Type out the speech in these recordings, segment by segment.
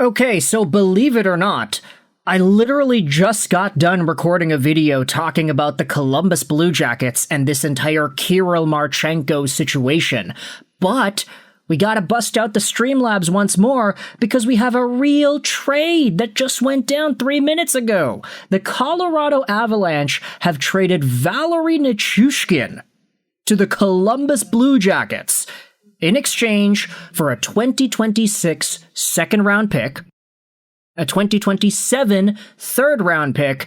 Okay, so believe it or not, I literally just got done recording a video talking about the Columbus Blue Jackets and this entire Kirill Marchenko situation. But we gotta bust out the Streamlabs once more because we have a real trade that just went down 3 minutes ago. The Colorado Avalanche have traded Valeri Nichushkin to the Columbus Blue Jackets in exchange for a 2026 second-round pick, a 2027 third-round pick,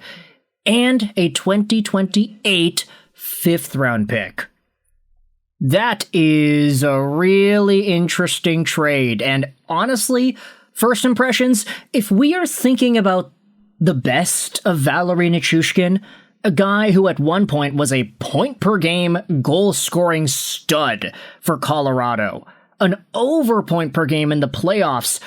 and a 2028 fifth-round pick. That is a really interesting trade, and honestly, first impressions, if we are thinking about the best of Valeri Nichushkin, a guy who at one point was a point-per-game goal-scoring stud for Colorado, an over-point-per-game in the playoffs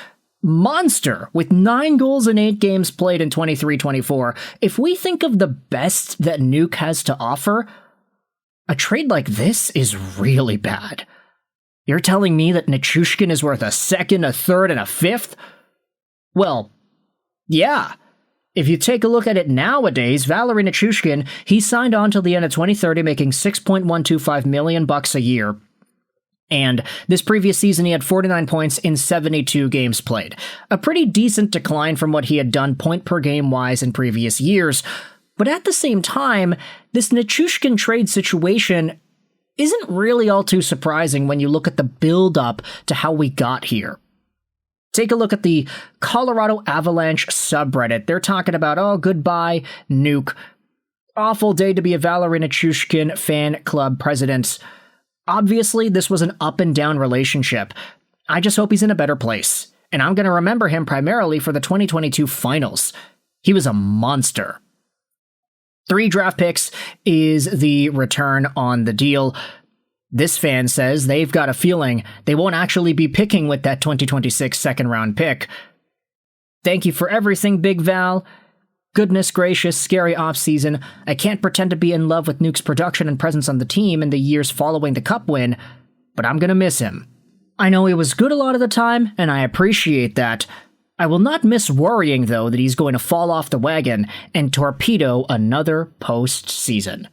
monster with 9 goals in 8 games played in 23-24. If we think of the best that Nuke has to offer, a trade like this is really bad. You're telling me that Nichushkin is worth a second, a third, and a fifth? Well, yeah. If you take a look at it nowadays, Valeri Nichushkin, he signed on till the end of 2030, making $6.125 million a year. And this previous season, he had 49 points in 72 games played. A pretty decent decline from what he had done point-per-game-wise in previous years. But at the same time, this Nichushkin trade situation isn't really all too surprising when you look at the build-up to how we got here. Take a look at the Colorado Avalanche subreddit. They're talking about, oh, goodbye, Nuke. Awful day to be a Valeri Nichushkin fan club president. Obviously, this was an up-and-down relationship. I just hope he's in a better place. And I'm going to remember him primarily for the 2022 finals. He was a monster. 3 draft picks is the return on the deal. This fan says they've got a feeling they won't actually be picking with that 2026 second-round pick. Thank you for everything, Big Val. Goodness gracious, scary offseason. I can't pretend to be in love with Nuke's production and presence on the team in the years following the Cup win, but I'm gonna miss him. I know he was good a lot of the time, and I appreciate that. I will not miss worrying, though, that he's going to fall off the wagon and torpedo another postseason.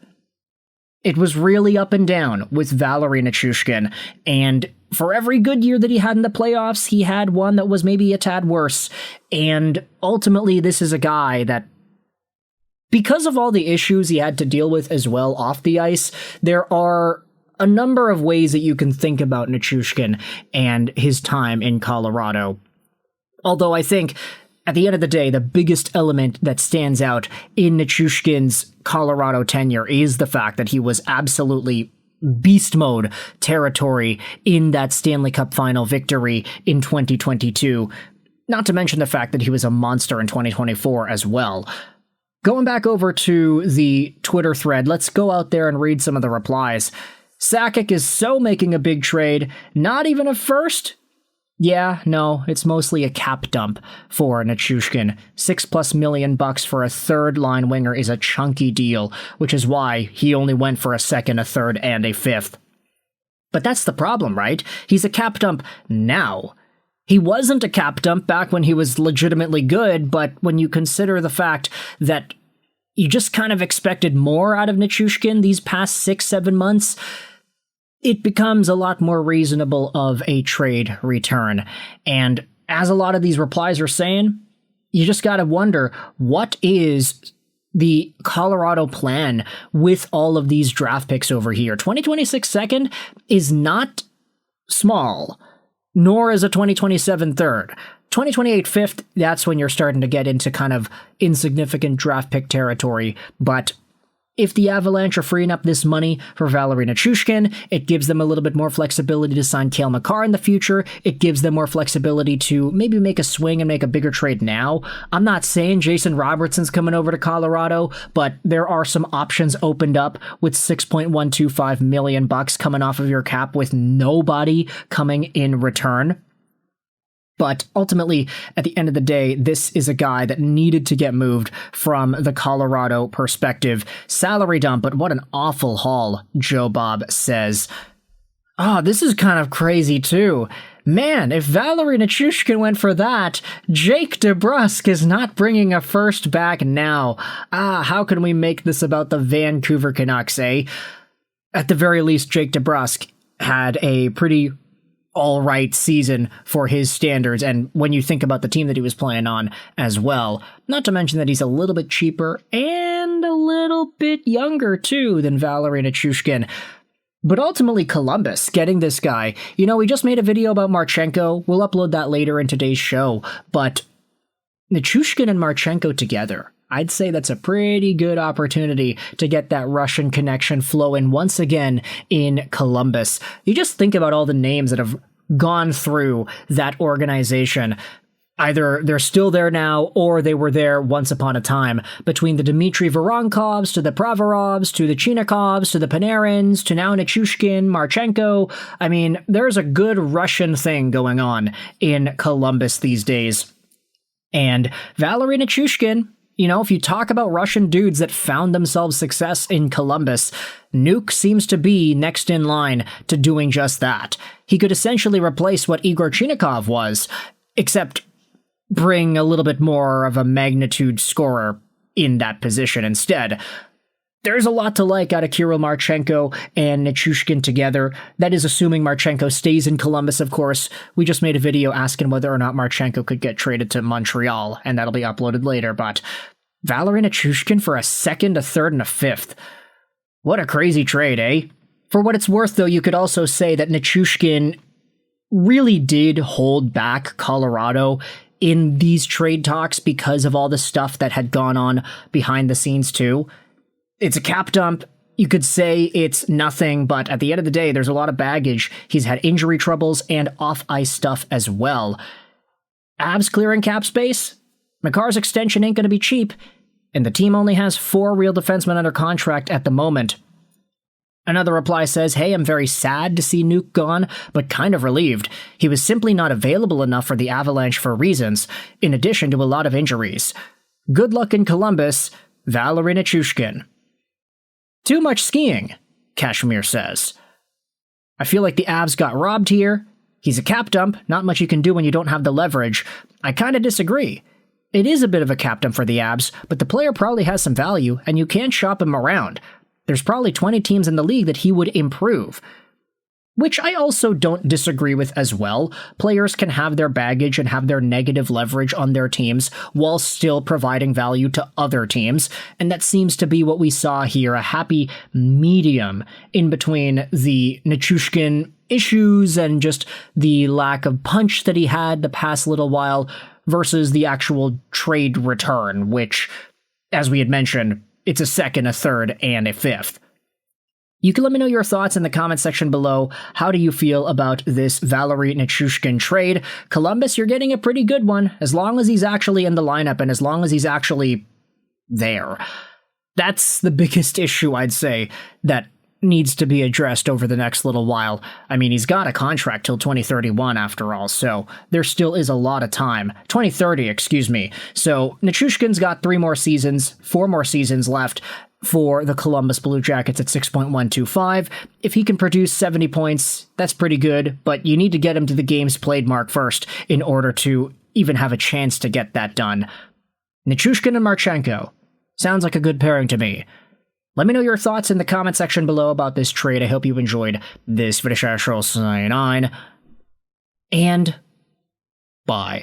It was really up and down with Valeri Nichushkin, and for every good year that he had in the playoffs, he had one that was maybe a tad worse. And ultimately, this is a guy that, because of all the issues he had to deal with as well off the ice, there are a number of ways that you can think about Nichushkin and his time in Colorado. Although I think, at the end of the day, the biggest element that stands out in Nichushkin's Colorado tenure is the fact that he was absolutely beast mode territory in that Stanley Cup final victory in 2022. Not to mention the fact that he was a monster in 2024 as well. Going back over to the Twitter thread, let's go out there and read some of the replies. Sakic is so making a big trade, not even a first? Yeah, no, it's mostly a cap dump for Nichushkin. $6+ million for a third-line winger is a chunky deal, which is why he only went for a second, a third, and a fifth. But that's the problem, right? He's a cap dump now. He wasn't a cap dump back when he was legitimately good, but when you consider the fact that you just kind of expected more out of Nichushkin these past 6-7 months, it becomes a lot more reasonable of a trade return. And as a lot of these replies are saying, you just gotta wonder, what is the Colorado plan with all of these draft picks over here? 2026 second is not small, nor is a 2027 third. 2028 fifth, that's when you're starting to get into kind of insignificant draft pick territory, but if the Avalanche are freeing up this money for Valeri Nichushkin, it gives them a little bit more flexibility to sign Cale Makar in the future. It gives them more flexibility to maybe make a swing and make a bigger trade now. I'm not saying Jason Robertson's coming over to Colorado, but there are some options opened up with $6.125 million coming off of your cap with nobody coming in return. But ultimately, at the end of the day, this is a guy that needed to get moved from the Colorado perspective. Salary dump, but what an awful haul, Joe Bob says. This is kind of crazy too. Man, if Valeri Nichushkin went for that, Jake DeBrusk is not bringing a first back now. How can we make this about the Vancouver Canucks, eh? At the very least, Jake DeBrusk had a pretty all-right season for his standards, and when you think about the team that he was playing on as well, not to mention that he's a little bit cheaper and a little bit younger, too, than Valeri Nichushkin. But ultimately, Columbus getting this guy. You know, we just made a video about Marchenko. We'll upload that later in today's show. But Nichushkin and Marchenko together, I'd say that's a pretty good opportunity to get that Russian connection flowing once again in Columbus. You just think about all the names that have gone through that organization. Either they're still there now, or they were there once upon a time. Between the Dmitry Voronkovs, to the Provorovs, to the Chinakovs, to the Panarins, to now Nichushkin, Marchenko. I mean, there's a good Russian thing going on in Columbus these days. And Valeri Nichushkin, you know, if you talk about Russian dudes that found themselves success in Columbus, Nuke seems to be next in line to doing just that. He could essentially replace what Igor Chinakhov was, except bring a little bit more of a magnitude scorer in that position instead. There's a lot to like out of Kirill Marchenko and Nichushkin together. That is assuming Marchenko stays in Columbus, of course. We just made a video asking whether or not Marchenko could get traded to Montreal, and that'll be uploaded later, but Valeri Nichushkin for a second, a third, and a fifth. What a crazy trade, eh? For what it's worth, though, you could also say that Nichushkin really did hold back Colorado in these trade talks because of all the stuff that had gone on behind the scenes, too. It's a cap dump. You could say it's nothing, but at the end of the day, there's a lot of baggage. He's had injury troubles and off-ice stuff as well. Avs clearing cap space? McCarr's extension ain't going to be cheap, and the team only has 4 real defensemen under contract at the moment. Another reply says, hey, I'm very sad to see Nuke gone, but kind of relieved. He was simply not available enough for the Avalanche for reasons, in addition to a lot of injuries. Good luck in Columbus, Valeri Nichushkin. Too much skiing, Kashmir says. I feel like the Avs got robbed here. He's a cap dump, not much you can do when you don't have the leverage. I kind of disagree. It is a bit of a cap dump for the Avs, but the player probably has some value, and you can shop him around. There's probably 20 teams in the league that he would improve. Which I also don't disagree with as well. Players can have their baggage and have their negative leverage on their teams while still providing value to other teams, and that seems to be what we saw here, a happy medium in between the Nichushkin issues and just the lack of punch that he had the past little while versus the actual trade return, which, as we had mentioned, it's a second, a third, and a fifth. You can let me know your thoughts in the comment section below. How do you feel about this Valeri Nichushkin trade? Columbus, you're getting a pretty good one, as long as he's actually in the lineup and as long as he's actually there. That's the biggest issue, I'd say, that needs to be addressed over the next little while. I mean, he's got a contract till 2031 after all, so there still is a lot of time. 2030, excuse me. So Nichushkin's got 4 more seasons left for the Columbus Blue Jackets at 6.125. If he can produce 70 points, that's pretty good, but you need to get him to the games played mark first in order to even have a chance to get that done. Nichushkin and Marchenko. Sounds like a good pairing to me. Let me know your thoughts in the comment section below about this trade. I hope you enjoyed this video. And bye.